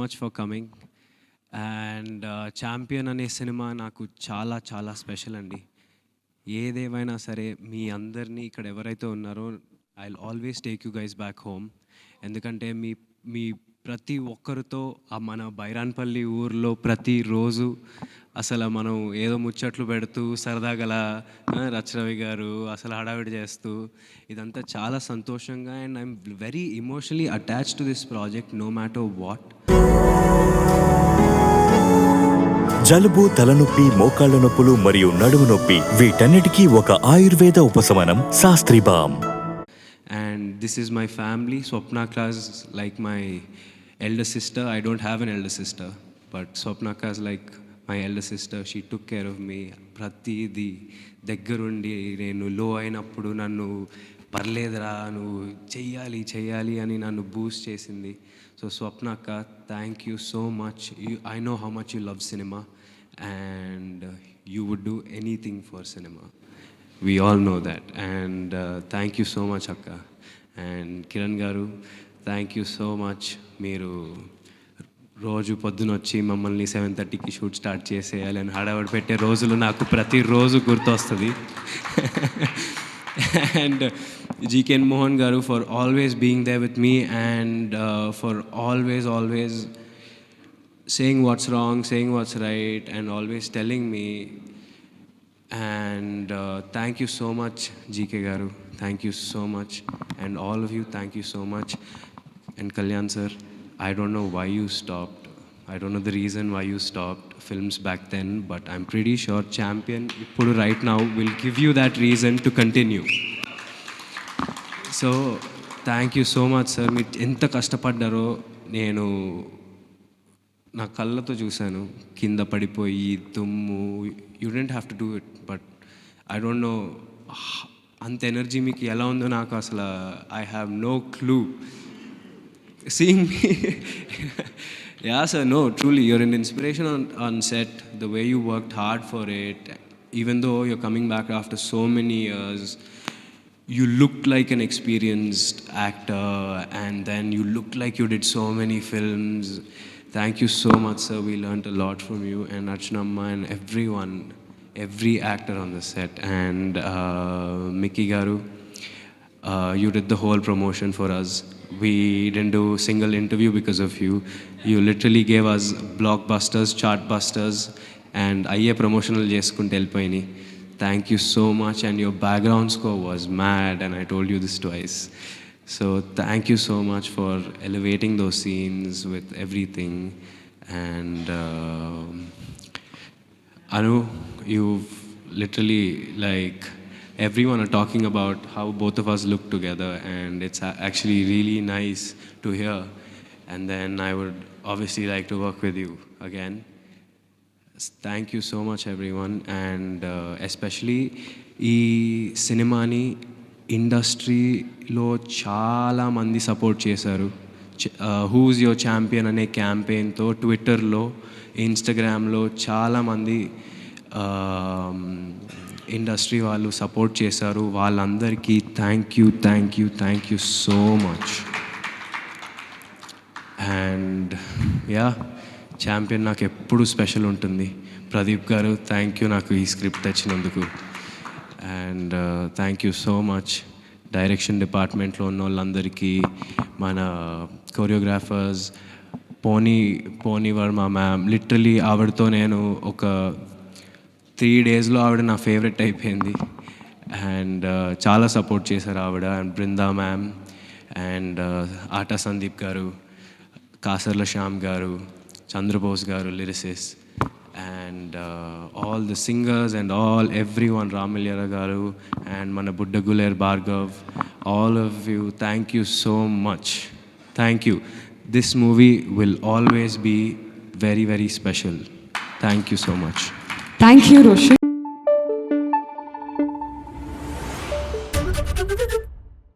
Much for coming and champion అనే cinema నాకు చాలా చాలా స్పెషల్ అండి. ఏదేమైనా సరే మీ అందరినీ ఇక్కడ ఎవరైతే ఉన్నారో I will always take you guys back home. ఎందుకంటే మీ మీ ప్రతి ఒక్కరితో మన బైరాన్పల్లి ఊర్లో ప్రతిరోజు అసలు మనం ఏదో ముచ్చట్లు పెడుతూ సరదాగల రచరవి గారు అసలు హడావిడి చేస్తూ ఇదంతా చాలా సంతోషంగా and I'm very emotionally attach to this project no matter what. జలుబు, తలనొప్పి, మోకాళ్ల నొప్పులు మరియు నడుము నొప్పి వీటన్నిటికీ ఒక ఆయుర్వేద ఉపశమనం Shastri balm. And this is my family. Swapna is like my elder sister. I don't have an elder sister, but Swapna is like my elder sister. She took care of me. ప్రతిదీ దగ్గరుండి నేను లో అయినప్పుడు నన్ను పర్లేదురా నువ్వు చెయ్యాలి చెయ్యాలి అని నన్ను బూస్ట్ చేసింది. సో స్వప్న అక్క, thank you so much. I know how much you love cinema and you would do anything for cinema. We all know that and thank you so much akka. And Kiran garu, thank you so much. మీరు రోజు పొద్దున వచ్చి మమ్మల్ని 7:30కి shoot start చేసేయాలి అని హడావడి పెట్టే రోజులు నాకు ప్రతిరోజు గుర్తొస్తుంది. And GKN Mohan garu for always being there with me and for always saying what's wrong, saying what's right and always telling me. And thank you so much GK garu, thank you so much, and all of you thank you so much. And Kalyan sir, I don't know why you stopped, I don't know the reason why you stopped films back then, but I'm pretty sure Champion ippudu right now will give you that reason to continue. So thank you so much sir. మీరు ఎంత కష్టపడ్డారో నేను నా కళ్ళతో చూశాను. కింద పడిపోయి తుమ్ము, you don't have to do it, but I don't know అంత ఎనర్జీ మీకు ఎలా ఉందో నాకు అసలు I have no clue. Seeing me yeah sir, no truly you're an inspiration on set, the way you worked hard for it, even though you're coming back after so many years. You looked like an experienced actor and then you looked like you did so many films. Thank you so much sir, we learned a lot from you and Archanamma and everyone, every actor on the set. And Mickey garu, you did the whole promotion for us. We didn't do a single interview because of you. You literally gave us blockbusters, chartbusters and aye promotional cheskunte elpoyini. Thank you so much and your background score was mad and I told you this twice. So thank you so much for elevating those scenes with everything. And Anu, you've literally like everyone are talking about how both of us look together and it's actually really nice to hear. And then I would obviously like to work with you again. Thank you so much everyone and especially ఈ సినిమాని ఇండస్ట్రీలో చాలామంది support చేశారు. Who's your champion అనే క్యాంపెయిన్తో ట్విట్టర్లో, ఇన్స్టాగ్రామ్లో చాలామంది industry వాళ్ళు సపోర్ట్ చేశారు. వాళ్ళందరికీ thank you so much. And yeah, champion నాకు ఎప్పుడు స్పెషల్ ఉంటుంది. ప్రదీప్ గారు, థ్యాంక్ యూ నాకు ఈ స్క్రిప్ట్ తెచ్చినందుకు. And thank you so much direction డిపార్ట్మెంట్లో ఉన్న వాళ్ళందరికీ, మన కొరియోగ్రాఫర్స్ పోనీ వర్మ మ్యామ్, లిటరలీ ఆవిడతో నేను ఒక 3 daysలో ఆవిడ నా ఫేవరెట్ అయిపోయింది. అండ్ చాలా సపోర్ట్ చేశారు ఆవిడ. అండ్ బృందా మ్యామ్ అండ్ ఆటా సందీప్ గారు, కాసర్ల శ్యామ్ గారు, చంద్రబోస్ గారు lyricists, and all the singers and everyone, Ramilyara garu and mana Buddaguler Bhargav, all of you, thank you so much. Thank you. This movie will always be very, very special. Thank you so much. Thank you, Roshan.